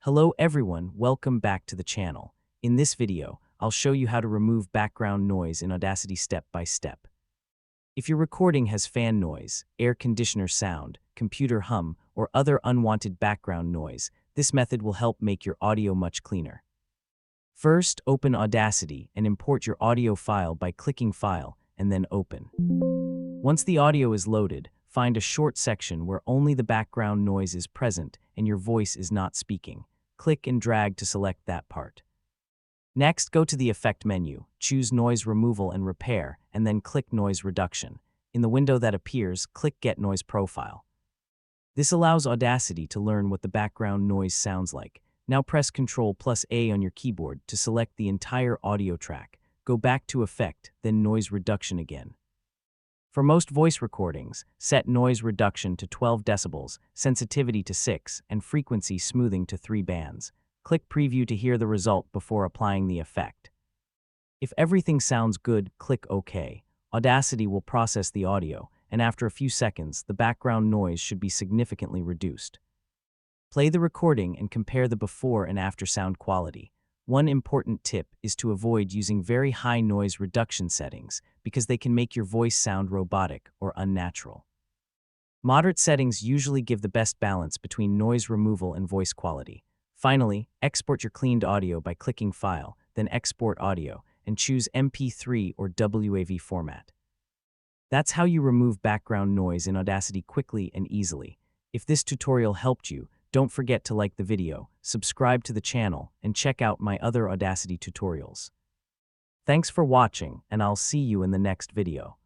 Hello everyone, welcome back to the channel. In this video, I'll show you how to remove background noise in Audacity step by step. If your recording has fan noise, air conditioner sound, computer hum, or other unwanted background noise, this method will help make your audio much cleaner. First, open Audacity and import your audio file by clicking File and then Open. Once the audio is loaded, find a short section where only the background noise is present and your voice is not speaking. Click and drag to select that part. Next, go to the Effect menu, choose Noise Removal and Repair, and then click Noise Reduction. In the window that appears, click Get Noise Profile. This allows Audacity to learn what the background noise sounds like. Now press Ctrl+A on your keyboard to select the entire audio track. Go back to Effect, then Noise Reduction again. For most voice recordings, set noise reduction to 12 decibels, sensitivity to 6, and frequency smoothing to 3 bands. Click Preview to hear the result before applying the effect. If everything sounds good, click OK. Audacity will process the audio, and after a few seconds, the background noise should be significantly reduced. Play the recording and compare the before and after sound quality. One important tip is to avoid using very high noise reduction settings because they can make your voice sound robotic or unnatural. Moderate settings usually give the best balance between noise removal and voice quality. Finally, export your cleaned audio by clicking File, then Export Audio, and choose MP3 or WAV format. That's how you remove background noise in Audacity quickly and easily. If this tutorial helped you, don't forget to like the video, subscribe to the channel, and check out my other Audacity tutorials. Thanks for watching, and I'll see you in the next video.